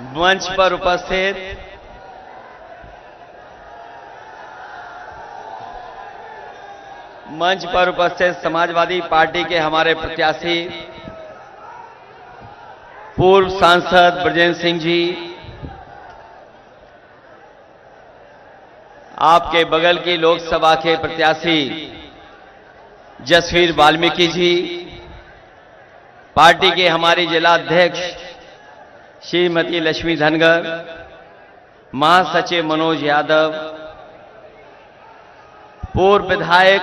मंच पर उपस्थित समाजवादी पार्टी के हमारे प्रत्याशी पूर्व सांसद ब्रजेंद्र सिंह जी, आपके बगल की लोकसभा के प्रत्याशी जसवीर वाल्मीकि जी, पार्टी के हमारी जिला अध्यक्ष श्रीमती लक्ष्मी धनगर, महासचिव मनोज यादव, पूर्व विधायक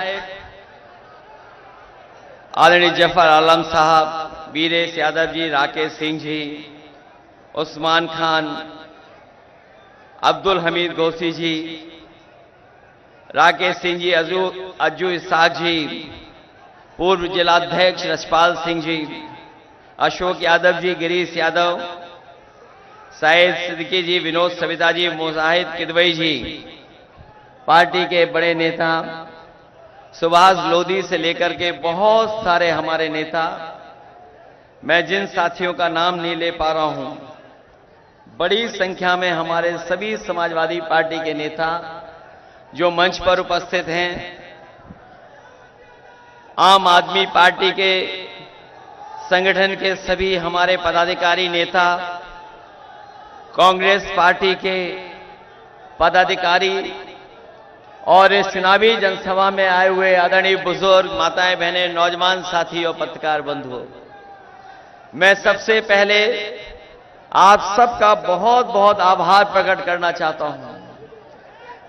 आदरणीय जफर आलम साहब, वीरेश यादव जी, राकेश सिंह जी, उस्मान खान, अब्दुल हमीद गौसी जी, राकेश सिंह जी, अज्जू इसाक जी, पूर्व जिलाध्यक्ष रसपाल सिंह जी, अशोक यादव जी, गिरीश यादव, साहिद सिद्दीकी जी, विनोद सविता जी, मुजाहिद किदवई जी, पार्टी के बड़े नेता सुभाष लोधी से लेकर के बहुत सारे हमारे नेता, मैं जिन साथियों का नाम नहीं ले पा रहा हूं, बड़ी संख्या में हमारे सभी समाजवादी पार्टी के नेता जो मंच पर उपस्थित हैं, आम आदमी पार्टी के संगठन के सभी हमारे पदाधिकारी नेता, कांग्रेस पार्टी के पदाधिकारी और इस चुनावी जनसभा में आए हुए आदरणीय बुजुर्ग, माताएं, बहनें, नौजवान साथी और पत्रकार बंधुओं, मैं सबसे पहले आप सबका बहुत बहुत आभार प्रकट करना चाहता हूं।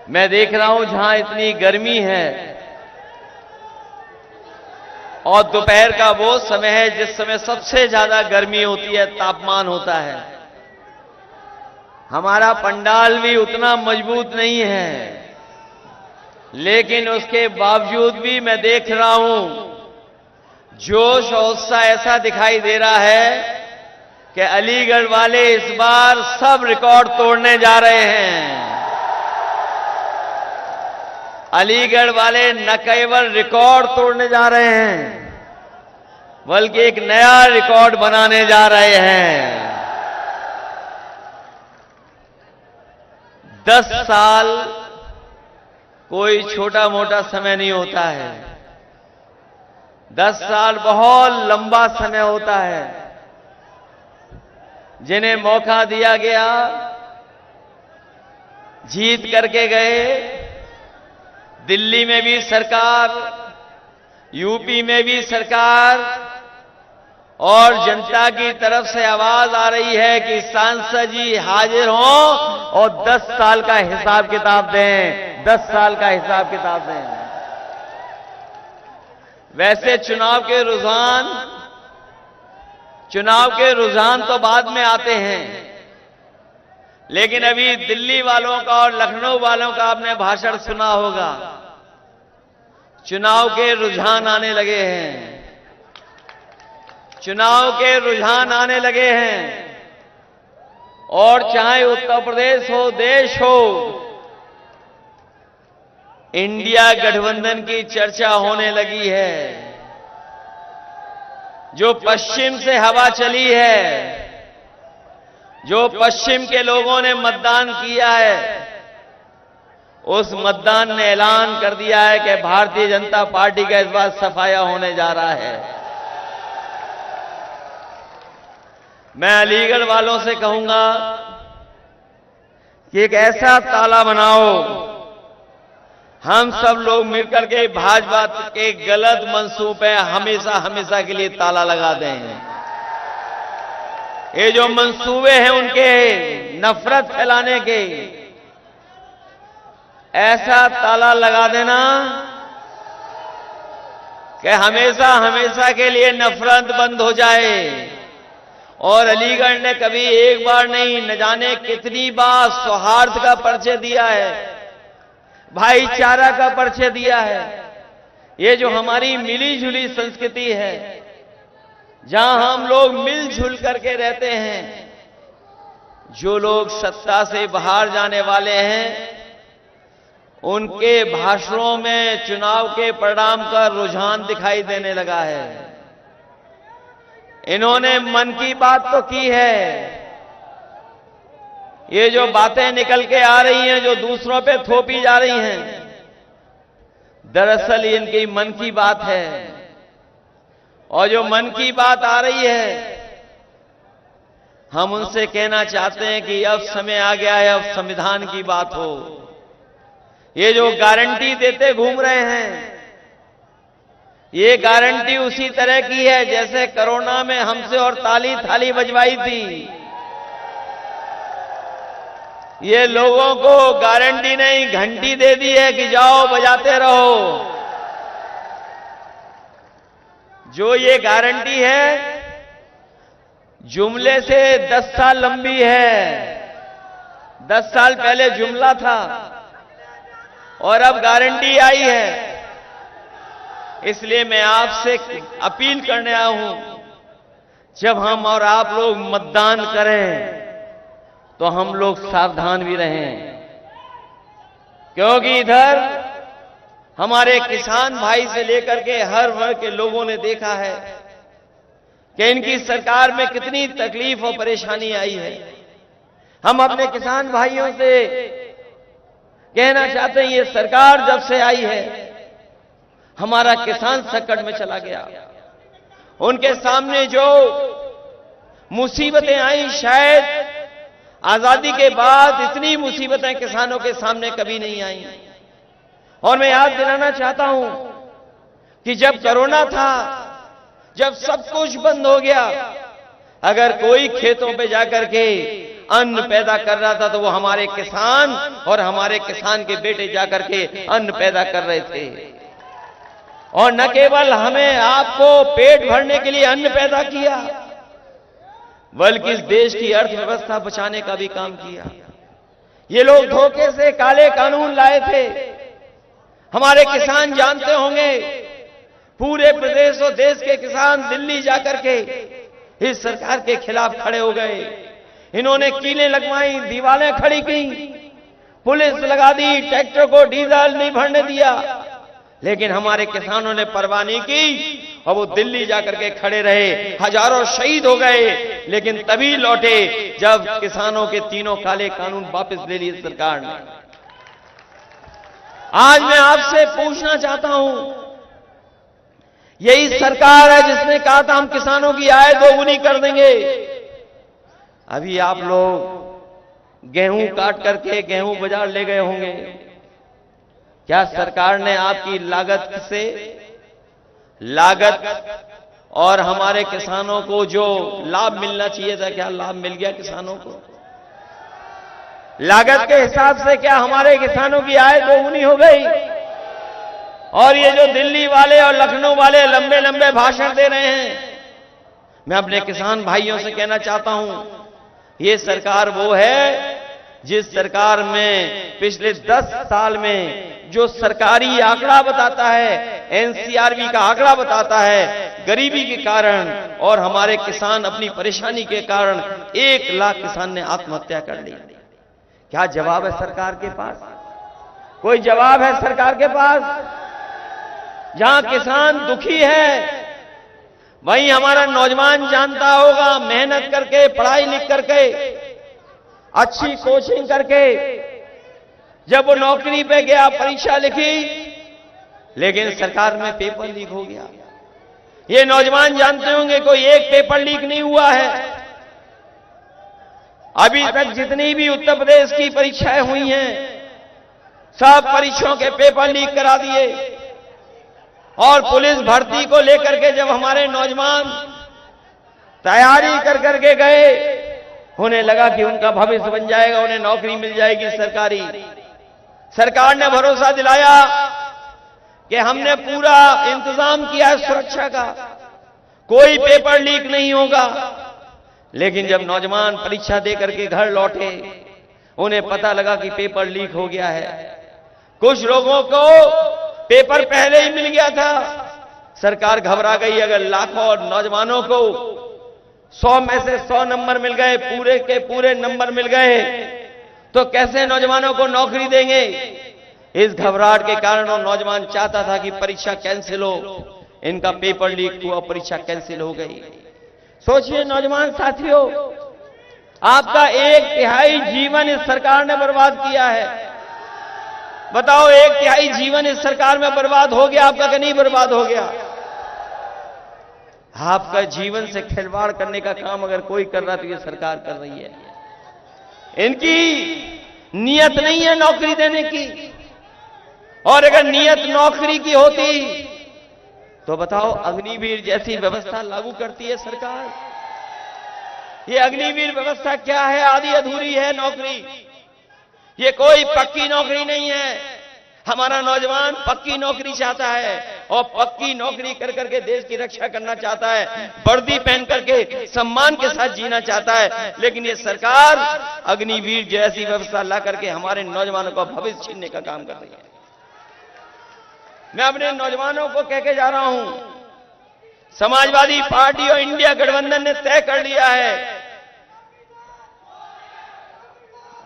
मैं देख रहा हूं जहां इतनी गर्मी है और दोपहर का वो समय है जिस समय सबसे ज्यादा गर्मी होती है, तापमान होता है। हमारा पंडाल भी उतना मजबूत नहीं है, लेकिन उसके बावजूद भी मैं देख रहा हूं जोश और उत्साह ऐसा दिखाई दे रहा है कि अलीगढ़ वाले इस बार सब रिकॉर्ड तोड़ने जा रहे हैं। अलीगढ़ वाले न केवल रिकॉर्ड तोड़ने जा रहे हैं, बल्कि एक नया रिकॉर्ड बनाने जा रहे हैं। 10 साल कोई छोटा मोटा समय नहीं होता है। 10 साल बहुत लंबा समय होता है। जिन्हें मौका दिया गया जीत करके गए, दिल्ली में भी सरकार, यूपी में भी सरकार, और जनता की तरफ से आवाज आ रही है कि सांसद जी हाजिर हों और 10 साल का हिसाब किताब दें, 10 साल का हिसाब किताब दें। वैसे चुनाव के रुझान तो बाद में आते हैं, लेकिन अभी दिल्ली वालों का और लखनऊ वालों का आपने भाषण सुना होगा। चुनाव के रुझान आने लगे हैं, चुनाव के रुझान आने लगे हैं। और चाहे उत्तर प्रदेश हो, देश हो, इंडिया गठबंधन की चर्चा होने लगी है। जो पश्चिम से हवा चली है, जो पश्चिम के लोगों ने मतदान किया है, उस मतदान ने ऐलान कर दिया है कि भारतीय जनता पार्टी का इस बार सफाया होने जा रहा है। मैं अलीगढ़ वालों से कहूंगा कि एक ऐसा ताला बनाओ, हम सब लोग मिलकर के भाजपा के गलत मंसूबे हमेशा हमेशा के लिए ताला लगा दें। ये जो मंसूबे हैं उनके नफरत फैलाने के, ऐसा ताला लगा देना कि हमेशा हमेशा के लिए नफरत बंद हो जाए। और अलीगढ़ ने कभी एक बार नहीं, न जाने कितनी बार सौहार्द का परिचय दिया है, भाईचारा का परिचय दिया है। ये जो हमारी मिली जुली संस्कृति है, जहां हम लोग मिलजुल करके रहते हैं, जो लोग सत्ता से बाहर जाने वाले हैं, उनके भाषणों में चुनाव के परिणाम का रुझान दिखाई देने लगा है। इन्होंने मन की बात तो की है, ये जो बातें निकल के आ रही हैं, जो दूसरों पे थोपी जा रही हैं, दरअसल इनकी मन की बात है। और जो मन की बात आ रही है, हम उनसे कहना चाहते हैं कि अब समय आ गया है, अब संविधान की बात हो। ये जो गारंटी देते घूम रहे हैं, ये गारंटी उसी तरह की है जैसे कोरोना में हमसे और ताली थाली बजवाई थी। ये लोगों को गारंटी नहीं, घंटी दे दी है कि जाओ बजाते रहो। जो ये गारंटी है, जुमले से 10 साल लंबी है। 10 साल पहले जुमला था और अब गारंटी आई है। इसलिए मैं आपसे अपील करने आया हूं, जब हम और आप लोग मतदान करें तो हम लोग सावधान भी रहें, क्योंकि इधर हमारे किसान भाई से लेकर के हर वर्ग के लोगों ने देखा है कि इनकी सरकार में कितनी तकलीफ और परेशानी आई है। हम अपने किसान भाइयों से कहना चाहते हैं, ये सरकार जब से आई है, हमारा किसान संकट में चला गया। उनके सामने जो मुसीबतें आई, शायद आजादी के बाद इतनी मुसीबतें किसानों के सामने कभी नहीं आई। और मैं याद दिलाना चाहता हूं कि जब कोरोना था, जब सब कुछ बंद हो गया, अगर कोई खेतों पे जाकर के अन्न पैदा कर रहा था तो वो हमारे किसान और हमारे किसान के बेटे जाकर के अन्न पैदा कर रहे थे। और न केवल हमें आपको पेट भरने के लिए अन्न पैदा किया, बल्कि इस देश की अर्थव्यवस्था बचाने का भी काम किया। ये लोग धोखे से काले कानून लाए थे। हमारे किसान जानते होंगे, पूरे प्रदेश और देश के किसान दिल्ली जाकर के इस सरकार के खिलाफ खड़े हो गए। इन्होंने कीलें लगवाई, दीवारें खड़ी की, पुलिस लगा दी, ट्रैक्टर को डीजल नहीं भरने दिया, लेकिन हमारे किसानों ने परवाह नहीं की और वो दिल्ली जाकर के खड़े रहे। हजारों शहीद हो गए, लेकिन तभी लौटे जब किसानों के तीनों काले कानून वापस ले लिए सरकार ने। आज मैं आपसे पूछना चाहता हूं, यही सरकार है जिसने कहा था हम किसानों की आय दोगुनी कर देंगे। अभी आप लोग गेहूं काट करके गेहूं बाजार ले गए होंगे। क्या सरकार ने आपकी लागत और हमारे किसानों को जो लाभ मिलना चाहिए था, क्या लाभ मिल गया किसानों को? लागत के हिसाब से क्या हमारे किसानों की आय दोगुनी हो गई? और ये जो दिल्ली वाले और लखनऊ वाले लंबे लंबे भाषण दे रहे हैं, मैं अपने किसान भाइयों से कहना चाहता हूं, ये सरकार वो है जिस सरकार में पिछले 10 साल में जो सरकारी आंकड़ा बताता है, एनसीआरबी का आंकड़ा बताता है, गरीबी के कारण और हमारे किसान अपनी परेशानी के कारण 1 लाख किसान ने आत्महत्या कर ली। क्या जवाब है सरकार के पास? कोई जवाब है सरकार के पास? जहां किसान दुखी है, वहीं हमारा नौजवान जानता होगा, मेहनत करके, पढ़ाई लिख करके, अच्छी कोचिंग करके जब वो नौकरी पे गया, परीक्षा लिखी, लेकिन सरकार में पेपर लीक हो गया। ये नौजवान जानते होंगे कोई एक पेपर लीक नहीं हुआ है। अभी तक जितनी भी उत्तर प्रदेश की परीक्षाएं हुई हैं, सब परीक्षाओं के पेपर लीक करा दिए। और पुलिस भर्ती को लेकर के जब हमारे नौजवान तैयारी कर करके गए, उन्हें लगा कि उनका भविष्य बन जाएगा, उन्हें नौकरी मिल जाएगी सरकारी। सरकार ने भरोसा दिलाया कि हमने पूरा इंतजाम किया है सुरक्षा का, कोई पेपर लीक नहीं होगा। लेकिन जब नौजवान परीक्षा देकर के घर लौटे, उन्हें पता लगा कि पेपर लीक हो गया है। कुछ लोगों को पेपर पहले ही मिल गया था, सरकार घबरा गई। अगर लाखों नौजवानों को 100 में से 100 नंबर मिल गए, पूरे के पूरे नंबर मिल गए, तो कैसे नौजवानों को नौकरी देंगे? इस घबराहट के कारण वो नौजवान चाहता था कि परीक्षा कैंसिल हो। इनका पेपर लीक हुआ, परीक्षा कैंसिल हो गई। सोचिए नौजवान साथियों, आपका 1/3 जीवन इस सरकार ने बर्बाद किया है। बताओ, 1/3 जीवन इस सरकार में बर्बाद हो गया आपका कि नहीं बर्बाद हो गया? आपका जीवन से खिलवाड़ करने का काम अगर कोई कर रहा तो ये सरकार कर रही है। इनकी नीयत नहीं है नौकरी देने की, और अगर नीयत नौकरी की होती तो बताओ अग्निवीर जैसी व्यवस्था लागू करती है सरकार। ये अग्निवीर व्यवस्था क्या है? आधी अधूरी है नौकरी। ये कोई पक्की नौकरी नहीं है। हमारा नौजवान पक्की नौकरी चाहता है और पक्की नौकरी कर करके देश की रक्षा करना चाहता है, वर्दी पहन करके सम्मान के साथ जीना चाहता है। लेकिन ये सरकार अग्निवीर जैसी व्यवस्था ला करके हमारे नौजवानों का भविष्य छीनने का काम कर रही है। मैं अपने नौजवानों को कह के जा रहा हूं, समाजवादी पार्टी और इंडिया गठबंधन ने तय कर लिया है,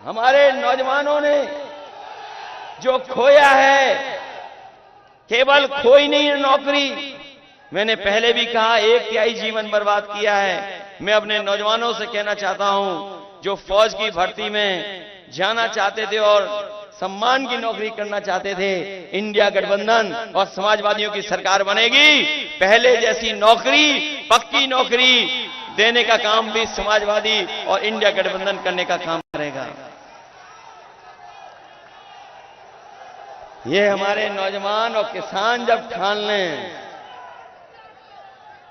हमारे नौजवानों ने जो खोया है, केवल खोई नहीं है नौकरी, मैंने पहले भी कहा 1/3 जीवन बर्बाद किया है। मैं अपने नौजवानों से कहना चाहता हूं, जो फौज की भर्ती में जाना चाहते थे और सम्मान की नौकरी करना चाहते थे, इंडिया गठबंधन और समाजवादियों की सरकार बनेगी, पहले जैसी नौकरी, पक्की नौकरी देने का काम भी समाजवादी और इंडिया गठबंधन करने का काम करेगा। ये हमारे नौजवान और किसान जब ठान लें,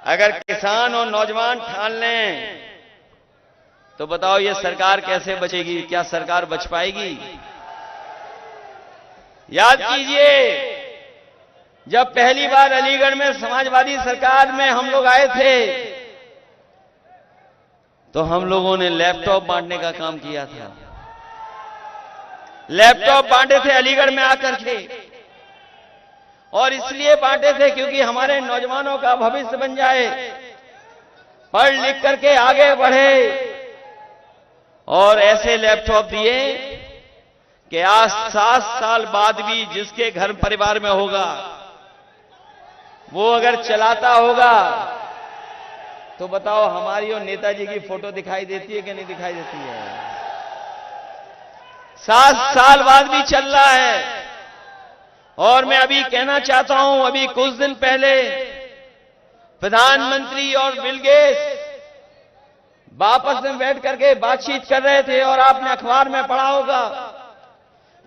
अगर किसान और नौजवान ठान लें तो बताओ ये सरकार कैसे बचेगी? क्या सरकार बच पाएगी? याद कीजिए, जब पहली बार अलीगढ़ में समाजवादी सरकार में हम लोग आए थे तो हम लोगों ने लैपटॉप बांटने का काम किया था। लैपटॉप बांटे थे अलीगढ़ में आकर के, और इसलिए बांटे थे क्योंकि हमारे नौजवानों का भविष्य बन जाए, पढ़ लिख करके आगे बढ़े। और ऐसे लैपटॉप दिए कि आज 7 साल बाद भी जिसके घर परिवार में होगा वो अगर चलाता होगा तो बताओ हमारी और नेताजी की फोटो दिखाई देती है कि नहीं दिखाई देती है? 7 साल बाद भी चल रहा है। और मैं अभी कहना चाहता हूं, अभी कुछ दिन पहले प्रधानमंत्री और बिल गेट्स वापस में बैठ करके बातचीत कर रहे थे, और आपने अखबार में पढ़ा होगा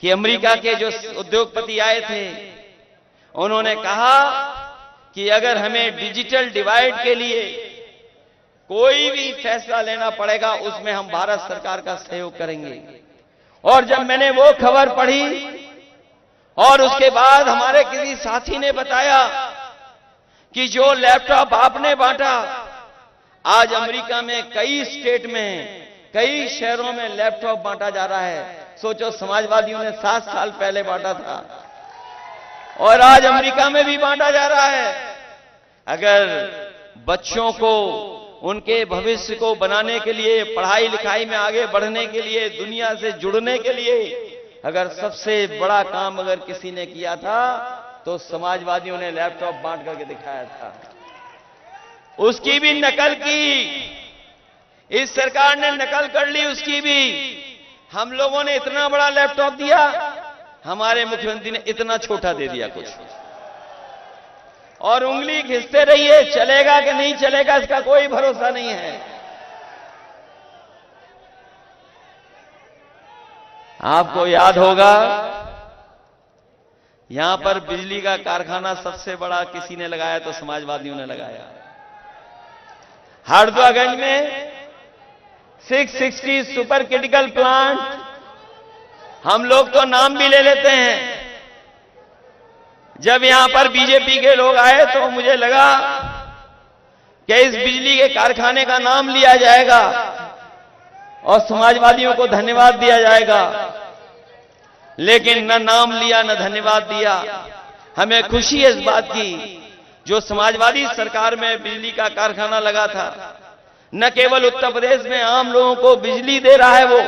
कि अमेरिका के जो उद्योगपति आए थे उन्होंने कहा कि अगर हमें डिजिटल डिवाइड के लिए कोई भी फैसला लेना पड़ेगा उसमें हम भारत सरकार का सहयोग करेंगे। और जब मैंने वो खबर पढ़ी और उसके बाद हमारे किसी साथी ने बताया कि जो लैपटॉप आपने बांटा, आज अमेरिका में कई स्टेट में, कई शहरों में लैपटॉप बांटा जा रहा है। सोचो, समाजवादियों ने 7 साल पहले बांटा था और आज अमेरिका में भी बांटा जा रहा है। अगर बच्चों को, उनके भविष्य को बनाने के लिए, पढ़ाई लिखाई में आगे बढ़ने के लिए, दुनिया से जुड़ने के लिए अगर सबसे बड़ा काम अगर किसी ने किया था तो समाजवादियों ने लैपटॉप बांट करके दिखाया था। उसकी भी नकल की, इस सरकार ने नकल कर ली उसकी भी। हम लोगों ने इतना बड़ा लैपटॉप दिया, हमारे मुख्यमंत्री ने इतना छोटा दे दिया कुछ, और उंगली घिसते रहिए, चलेगा कि नहीं चलेगा इसका कोई भरोसा नहीं है। आपको याद होगा, यहां पर बिजली का कारखाना सबसे बड़ा किसी ने लगाया तो समाजवादियों ने लगाया। हरदोगंज में 660 सुपर क्रिटिकल प्लांट, हम लोग तो नाम भी ले लेते हैं। जब यहां पर बीजेपी के लोग आए तो मुझे लगा कि इस बिजली के कारखाने का नाम लिया जाएगा और समाजवादियों को धन्यवाद दिया जाएगा, लेकिन न नाम लिया न धन्यवाद दिया। हमें खुशी है इस बात की, जो समाजवादी सरकार में बिजली का कारखाना लगा था, न केवल उत्तर प्रदेश में आम लोगों को बिजली दे रहा है, वो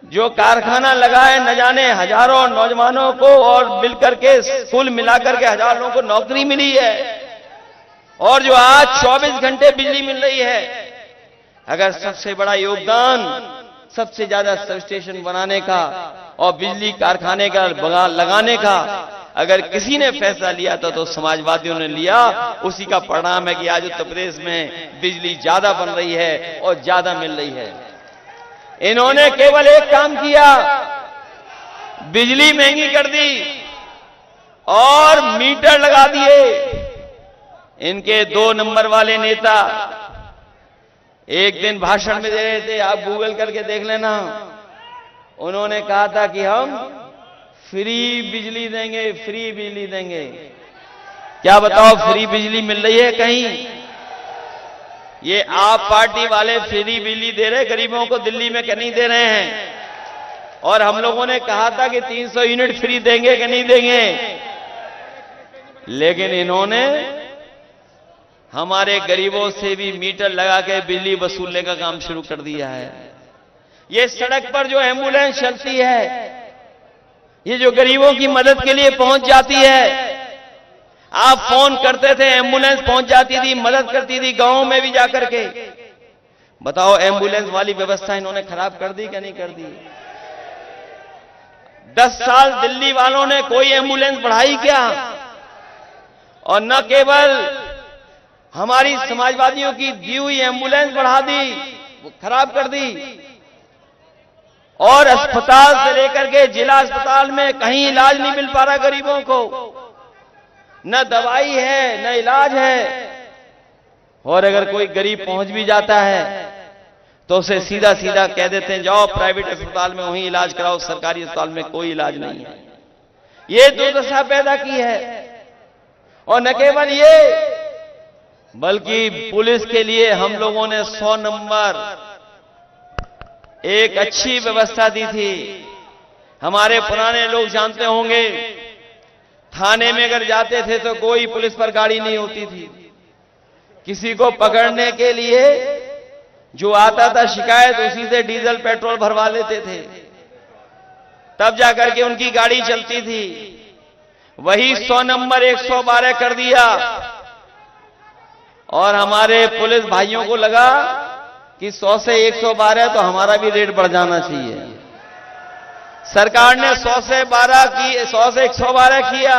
जो कारखाना लगा है न जाने हजारों नौजवानों को और मिलकर के कुल मिलाकर के हजारों लोगों को नौकरी मिली है। और जो आज 24 घंटे बिजली मिल रही है, अगर सबसे बड़ा योगदान सबसे ज्यादा सब स्टेशन बनाने का और बिजली कारखाने का लगाने का अगर किसी ने फैसला लिया था तो समाजवादियों ने लिया। उसी का परिणाम है कि आज उत्तर प्रदेश में बिजली ज्यादा बन रही है और ज्यादा मिल रही है। इन्होंने केवल एक काम किया, बिजली महंगी कर दी और मीटर लगा दिए। इनके 2 नंबर वाले नेता एक दिन भाषण में दे रहे थे, आप गूगल करके देख लेना। उन्होंने कहा था कि हम फ्री बिजली देंगे, फ्री बिजली देंगे। क्या बताओ फ्री बिजली मिल रही है कहीं? ये आप पार्टी वाले फ्री बिजली दे रहे गरीबों को दिल्ली में कि नहीं दे रहे हैं? और हम लोगों ने कहा था कि 300 यूनिट फ्री देंगे कि नहीं देंगे, लेकिन इन्होंने हमारे गरीबों से भी मीटर लगा के बिजली वसूलने का काम शुरू कर दिया है। ये सड़क पर जो एम्बुलेंस चलती है, ये जो गरीबों की मदद के लिए पहुंच जाती है, आप फोन करते थे एम्बुलेंस पहुंच जाती थी, मदद करती थी गांव में भी जाकर के। बताओ एम्बुलेंस वाली व्यवस्था इन्होंने खराब कर दी क्या नहीं कर दी? 10 साल दिल्ली वालों ने कोई एम्बुलेंस बढ़ाई क्या? और न केवल हमारी समाजवादियों की दी हुई एम्बुलेंस बढ़ा दी, वो खराब कर दी। और अस्पताल से लेकर के जिला अस्पताल में कहीं इलाज नहीं मिल पा रहा गरीबों को, न दवाई है न इलाज है। और अगर कोई गरीब पहुंच भी जाता है तो उसे सीधा सीधा कह देते हैं जाओ प्राइवेट अस्पताल में वहीं इलाज कराओ, सरकारी अस्पताल में कोई इलाज नहीं है। ये दुर्दशा पैदा की है। और न केवल ये, बल्कि पुलिस के लिए हम लोगों ने 100 नंबर एक अच्छी व्यवस्था दी थी। हमारे पुराने लोग जानते होंगे, थाने में अगर जाते थे तो कोई पुलिस पर गाड़ी नहीं होती थी। किसी को पकड़ने के लिए जो आता था शिकायत, उसी से डीजल पेट्रोल भरवा लेते थे, तब जाकर के उनकी गाड़ी चलती थी। वही 100 नंबर 112 कर दिया और हमारे पुलिस भाइयों को लगा कि 100 से 112 तो हमारा भी रेट बढ़ जाना चाहिए। सरकार ने 100 से 112 किया,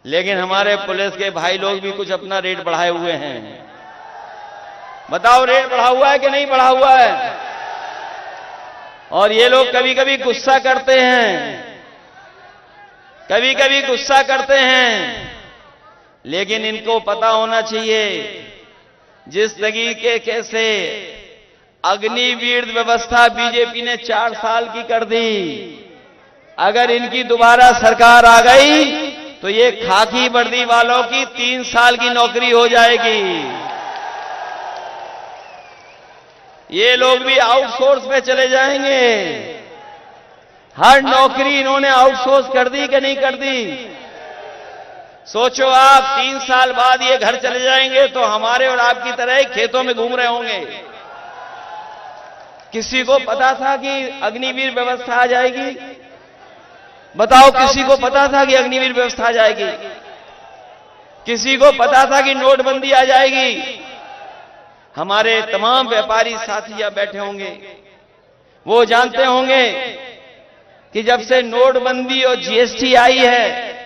लेकिन हमारे पुलिस के भाई लोग भी कुछ अपना रेट बढ़ाए हुए हैं। बताओ रेट बढ़ा हुआ है कि नहीं बढ़ा हुआ है? और ये लोग कभी कभी गुस्सा करते हैं, कभी कभी गुस्सा करते हैं, लेकिन इनको पता होना चाहिए जिस तरीके से अग्निवीर व्यवस्था बीजेपी ने 4 साल की कर दी, अगर इनकी दोबारा सरकार आ गई तो ये खाकी वर्दी वालों की 3 साल की नौकरी हो जाएगी। ये लोग भी आउटसोर्स पे चले जाएंगे। हर नौकरी इन्होंने आउटसोर्स कर दी कि नहीं कर दी? सोचो आप 3 साल बाद ये घर चले जाएंगे तो हमारे और आपकी तरह ही खेतों में घूम रहे होंगे। किसी को पता था कि अग्निवीर व्यवस्था आ जाएगी? बताओ किसी को पता था कि अग्निवीर व्यवस्था आ जाएगी? किसी को पता था कि नोटबंदी आ जाएगी? हमारे तमाम व्यापारी साथी यहां बैठे होंगे, वो जानते होंगे कि जब से नोटबंदी और जीएसटी आई है,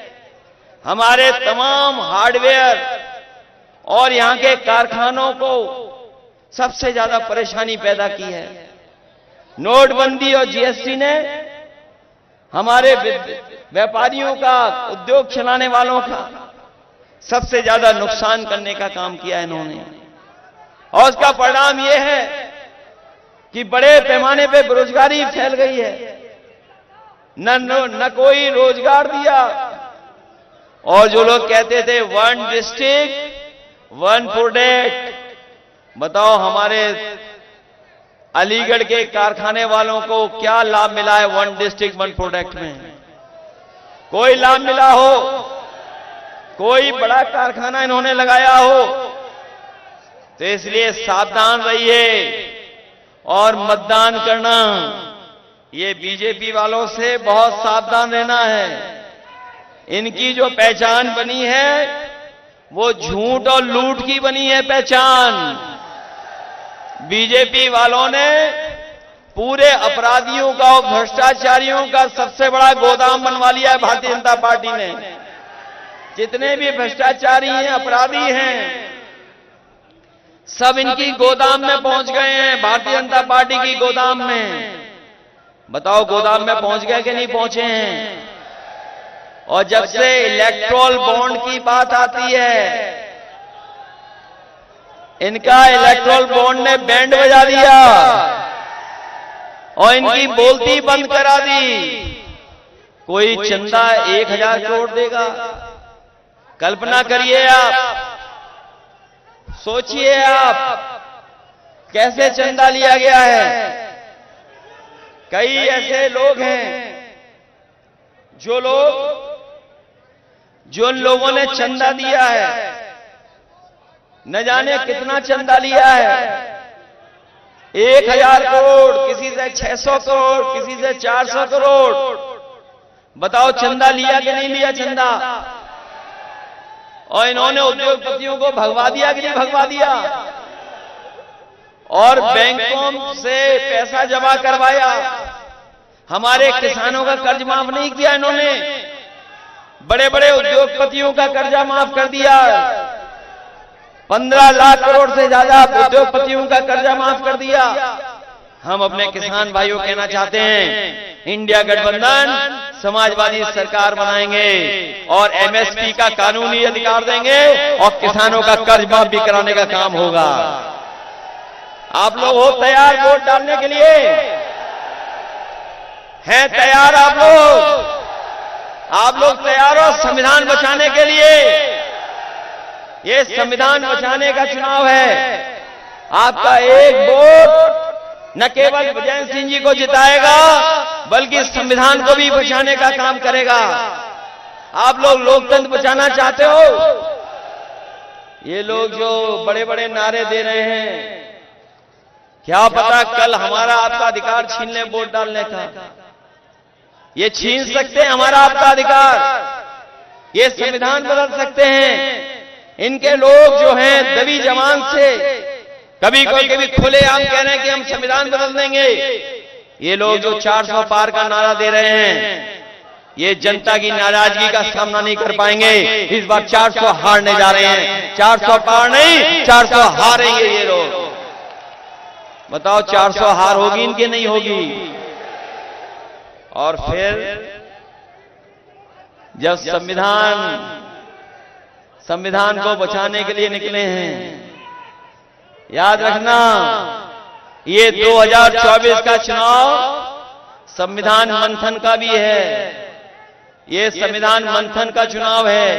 हमारे तमाम हार्डवेयर और यहां के कारखानों को सबसे ज्यादा परेशानी पैदा की है। नोटबंदी और जीएसटी ने हमारे व्यापारियों का, उद्योग चलाने वालों का सबसे ज्यादा नुकसान करने का काम किया है इन्होंने। और उसका परिणाम यह है कि बड़े पैमाने पे बेरोजगारी फैल गई है। न कोई रोजगार दिया। और जो लोग कहते थे 1 डिस्ट्रिक्ट 1 प्रोडक्ट, बताओ हमारे अलीगढ़ के कारखाने वालों को क्या लाभ मिला है 1 डिस्ट्रिक्ट 1 प्रोडक्ट में? कोई लाभ मिला हो? कोई बड़ा कारखाना इन्होंने लगाया हो? तो इसलिए सावधान रहिए और मतदान करना। ये बीजेपी वालों से बहुत सावधान रहना है। इनकी जो पहचान बनी है वो झूठ और लूट की बनी है पहचान। बीजेपी वालों ने पूरे अपराधियों का और भ्रष्टाचारियों का सबसे बड़ा गोदाम बनवा लिया है भारतीय जनता पार्टी ने। जितने भी भ्रष्टाचारी हैं, अपराधी हैं, सब इनकी गोदाम में पहुंच गए हैं, भारतीय जनता पार्टी की गोदाम में। बताओ गोदाम में पहुंच गए कि नहीं पहुंचे हैं? और जब से इलेक्टोरल बॉन्ड की बात आती है, इनका इलेक्टोरल बॉन्ड ने बैंड बजा दिया और इनकी बोलती बंद करा दी। कोई चंदा 1000 करोड़ देगा? कल्पना करिए आप, सोचिए आप कैसे चंदा लिया गया है। कई ऐसे लोग हैं जो लोगों ने चंदा दिया है, न जाने कितना चंदा लिया है। 1000 करोड़, किसी से 600 करोड़, किसी से 400 करोड़। बताओ चंदा लिया कि नहीं लिया चंदा? और इन्होंने उद्योगपतियों को भगवा दिया कि नहीं भगवा दिया? और बैंकों से पैसा जमा करवाया। हमारे किसानों का कर्ज माफ नहीं किया इन्होंने। बड़े बड़े उद्योगपतियों का कर्जा माफ कर दिया। 15 लाख करोड़ से ज्यादा उद्योगपतियों का कर्जा माफ कर दिया। हम अपने किसान भाइयों को कहना चाहते हैं, इंडिया गठबंधन समाजवादी सरकार बनाएंगे और एमएसपी का कानूनी अधिकार देंगे और किसानों का कर्ज माफ भी कराने का काम होगा। आप लोग हो तैयार वोट डालने के लिए? हैं तैयार आप लोग? आप लोग तैयार हो संविधान बचाने के लिए? ये संविधान बचाने का चुनाव है। आपका एक वोट न केवल विजय सिंह जी को जिताएगा, बल्कि संविधान को भी बचाने का काम करेगा। आप लोग लोकतंत्र बचाना चाहते हो? ये लोग जो बड़े बड़े नारे दे रहे हैं, क्या पता कल हमारा आपका अधिकार छीन ले वोट डालने का। ये छीन सकते हैं हमारा आपका अधिकार, ये संविधान बदल सकते हैं। इनके लोग जो हैं दबी जबान से कभी खुलेआम कह रहे हैं कि हम संविधान बदल देंगे। ये लोग जो 400 पार का नारा दे रहे हैं, ये जनता की नाराजगी का सामना नहीं कर पाएंगे। इस बार 400 हारने जा रहे हैं। 400 पार नहीं, 400 हारेंगे ये लोग। बताओ 400 हार होगी इनकी? नहीं होगी। और फिर जब संविधान को बचाने के लिए निकले हैं, याद रखना ये 2024 का चुनाव संविधान मंथन का भी है। ये संविधान मंथन का चुनाव है।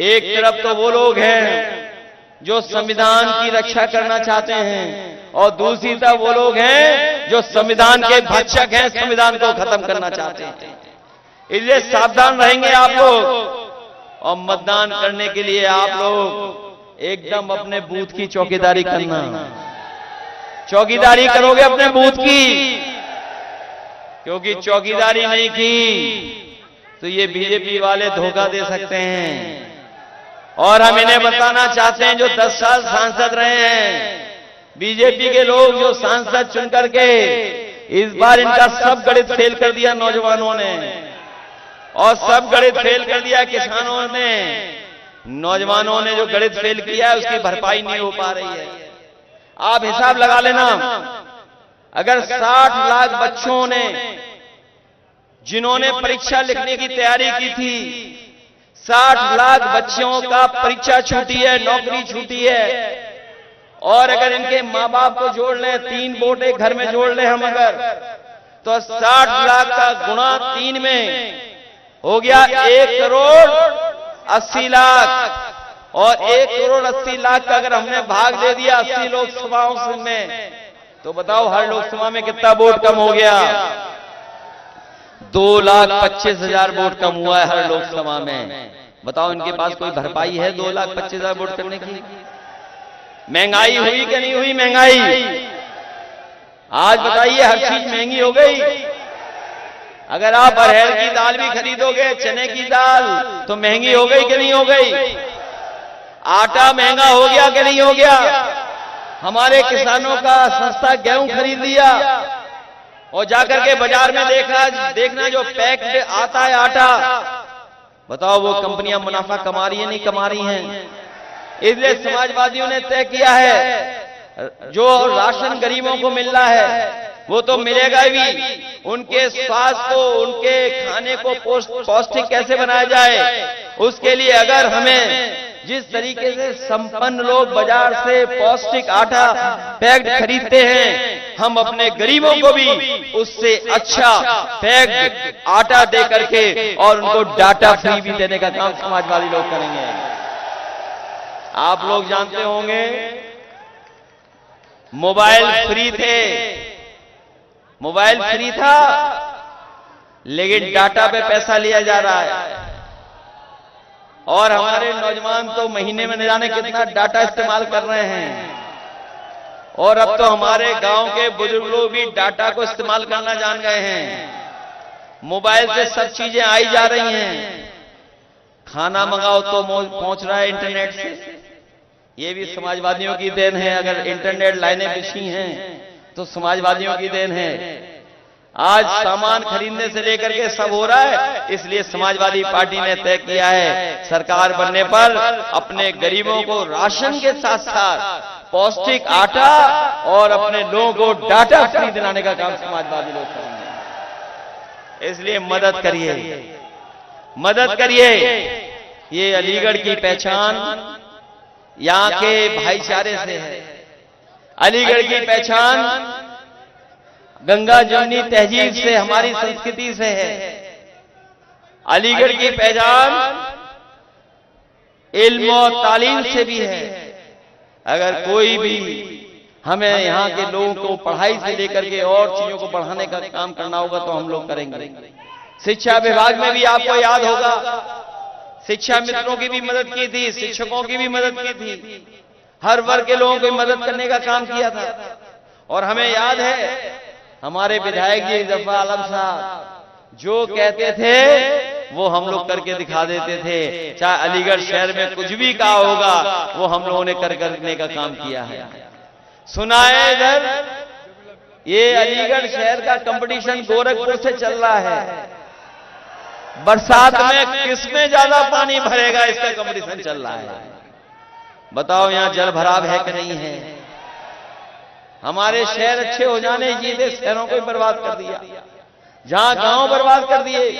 एक तरफ तो वो लोग हैं जो संविधान की रक्षा करना चाहते हैं और दूसरी तरफ वो लोग हैं जो संविधान के भक्षक हैं, संविधान को खत्म करना चाहते हैं। इसलिए सावधान रहेंगे आप लोग। और मतदान करने के लिए आप लोग एकदम अपने बूथ की चौकीदारी करना। चौकीदारी करोगे अपने बूथ की, क्योंकि चौकीदारी नहीं की तो ये बीजेपी वाले धोखा दे सकते हैं। और हम इन्हें बताना चाहते हैं, जो 10 साल सांसद रहे हैं बीजेपी के लोग, जो सांसद चुन करके इस बार इनका सब गणित फेल कर दिया नौजवानों ने, और सब गणित फेल कर दिया किसानों ने। नौजवानों ने जो गणित फेल किया है उसकी भरपाई नहीं हो पा रही है। आप हिसाब लगा लेना, अगर 60 लाख बच्चों ने जिन्होंने परीक्षा लिखने की तैयारी की थी, 60 लाख बच्चों का परीक्षा छूटी है, नौकरी छूटी है। और अगर इनके माँ बाप को जोड़ लें, 3 वोट एक घर में जोड़ लें हम अगर, तो 60 लाख का गुणा 3 में हो गया 1 करोड़ 80 लाख। और 1 करोड़ 80 लाख का अगर हमने भाग दे दिया 80 लोकसभाओं में, तो बताओ हर लोकसभा में कितना वोट कम हो गया? 2,25,000 वोट कम हुआ है हर लोकसभा में। बताओ इनके पास कोई भरपाई है 2,25,000 वोट करने की? महंगाई हुई कि नहीं हुई? महंगाई आज बताइए, हर चीज महंगी हो गई। अगर आप अरहर की दाल भी खरीदोगे, चने की दाल, तो महंगी हो गई कि नहीं हो गई? आटा महंगा हो गया कि नहीं हो गया? हमारे किसानों का सस्ता गेहूं खरीद लिया और जाकर के बाजार में देखना जो पैक्ड आता है आटा, बताओ वो कंपनियां मुनाफा कमा रही है नहीं कमा रही हैं। इसलिए समाजवादियों ने तय किया है जो राशन गरीबों को मिल रहा है वो तो मिलेगा भी, उनके स्वास्थ्य को, उनके खाने को पौष्टिक कैसे बनाया जाए उसके लिए अगर हमें जिस तरीके से संपन्न लोग बाजार से पौष्टिक आटा पैक्ड खरीदते हैं, हम अपने गरीबों को भी उससे अच्छा पैक्ड आटा दे करके और उनको डाटा फ्री भी देने का काम समाजवादी लोग करेंगे। आप लोग जानते होंगे मोबाइल फ्री थे, मोबाइल फ्री था लेकिन डाटा पे पैसा लिया जा रहा है और हमारे नौजवान तो महीने में न जाने कितना डाटा इस्तेमाल कर रहे हैं। और अब तो हमारे गांव के बुजुर्ग लोग भी डाटा को इस्तेमाल करना जान गए हैं। मोबाइल से सब चीजें आई जा रही हैं, खाना मंगाओ तो पहुंच रहा है इंटरनेट से। ये भी समाजवादियों की देन है, अगर इंटरनेट लाइनें बिछी हैं तो समाजवादियों की देन है। आज सामान खरीदने से लेकर के सब हो रहा है, इसलिए समाजवादी पार्टी ने तय किया है सरकार बनने पर अपने गरीबों को राशन के साथ साथ पौष्टिक आटा और अपने लोगों को डाटा फ्री दिलाने का काम समाजवादी लोग करेंगे। इसलिए मदद करिए, मदद करिए। ये अलीगढ़ की पहचान यहां के भाईचारे से है, अलीगढ़ की पहचान गंगा जमुनी तहजीब से, हमारी संस्कृति से है। अलीगढ़ की पहचान इल्म और तालीम से भी है। अगर कोई भी हमें यहाँ के लोगों को पढ़ाई से लेकर के और चीजों को बढ़ाने का काम करना होगा तो हम लोग करेंगे। शिक्षा विभाग में भी आपको याद होगा शिक्षा मित्रों की भी मदद की थी, शिक्षकों की भी मदद की थी, हर वर्ग के लोगों की मदद करने का काम किया था। और हमें याद है हमारे विधायक जी जफर आलम साहब जो कहते थे वो हम लोग करके दिखा देते थे। चाहे अलीगढ़ शहर में कुछ भी कहा होगा वो हम लोगों ने करने का काम किया है। सुना है इधर ये अलीगढ़ शहर का कंपटीशन गोरखपुर से चल रहा है, बरसात में किसमें ज्यादा पानी भरेगा इसका कंपटीशन चल रहा है। बताओ यहां जल भराव है कि नहीं है? हमारे शहर अच्छे हो जाने चाहिए, शहरों को बर्बाद कर दिया, जहां गांव बर्बाद कर दिए।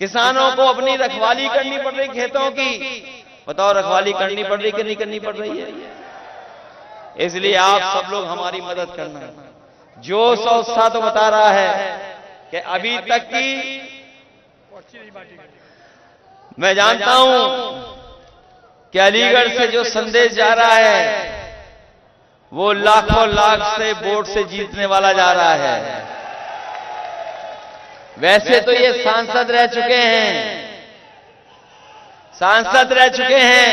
किसानों को अपनी रखवाली करनी पड़ रही खेतों की, बताओ रखवाली करनी पड़ रही कि नहीं करनी पड़ रही है? इसलिए आप सब लोग हमारी मदद करना। जोश और उत्साह तो बता रहा है कि अभी तक की मैं जानता हूं कि अलीगढ़ से जो संदेश जा रहा है वो लाखों लाख से वोट से जीतने वाला जा रहा है। वैसे तो ये सांसद रह चुके हैं, सांसद रह चुके हैं,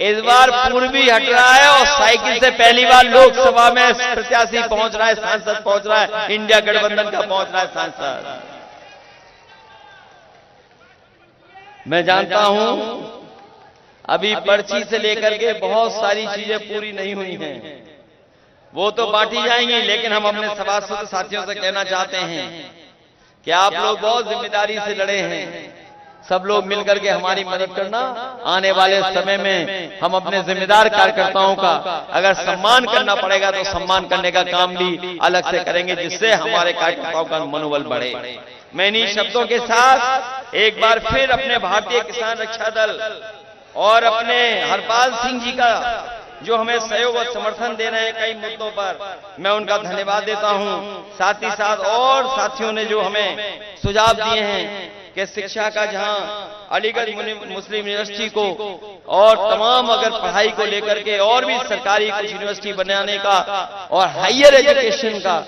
इस बार पूर्वी हट रहा है और साइकिल से पहली बार लोकसभा में प्रत्याशी पहुंच रहा है, सांसद पहुंच रहा है, इंडिया गठबंधन का पहुंच रहा है सांसद। मैं जानता हूं अभी पर्ची से लेकर के बहुत सारी चीजें पूरी नहीं हुई हैं, वो तो बांटी जाएंगी, लेकिन हम अपने सभासद साथियों से कहना चाहते हैं कि आप लोग बहुत जिम्मेदारी से लड़े हैं, सब लोग मिलकर के हमारी मदद करना। आने वाले समय में हम अपने जिम्मेदार कार्यकर्ताओं का अगर सम्मान करना पड़ेगा तो सम्मान करने का काम भी अलग से करेंगे, जिससे हमारे कार्यकर्ताओं का मनोबल बढ़े। मैं इन्हीं शब्दों के साथ एक बार फिर अपने भारतीय किसान रक्षा दल और अपने हरपाल सिंह जी का जो हमें सहयोग और समर्थन दे रहे हैं कई मुद्दों पर, मैं उनका धन्यवाद देता हूं। साथ ही साथ और साथियों ने जो हमें सुझाव दिए हैं कि शिक्षा का जहां अलीगढ़ मुस्लिम यूनिवर्सिटी को और तमाम अगर पढ़ाई को लेकर के और भी सरकारी कुछ यूनिवर्सिटी बनाने का और हायर एजुकेशन का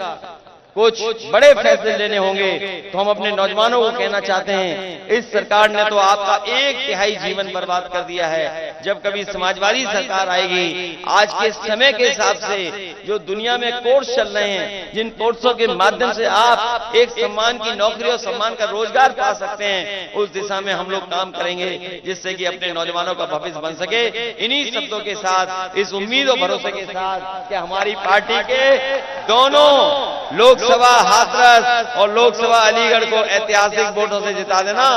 कुछ बड़े फैसले लेने होंगे तो हम अपने नौजवानों को कहना चाहते हैं, इस सरकार ने तो आपका 1/3 जीवन बर्बाद कर दिया है। जब कभी समाजवादी सरकार आएगी, आज के समय के हिसाब से जो दुनिया में कोर्स चल रहे हैं, जिन कोर्सों के माध्यम से आप एक सम्मान की नौकरी और सम्मान का रोजगार पा सकते हैं, उस दिशा में हम लोग काम करेंगे, जिससे कि अपने नौजवानों का भविष्य बन सके। इन्हीं शब्दों के साथ, इस उम्मीद और भरोसे के साथ कि हमारी पार्टी के दोनों लोकसभा हाथरस और लोकसभा अलीगढ़ को ऐतिहासिक वोटों से जिता देना,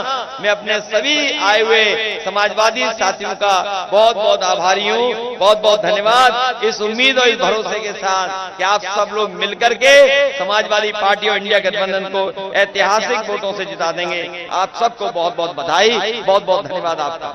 मैं अपने सभी आए हुए समाजवादी साथियों का बहुत बहुत आभारी हूं। बहुत बहुत धन्यवाद। इस उम्मीद और इस भरोसे के साथ कि आप सब लोग मिलकर के समाजवादी पार्टी और इंडिया गठबंधन को ऐतिहासिक वोटों से जिता देंगे। आप सबको बहुत बहुत बधाई, बहुत बहुत धन्यवाद आपका।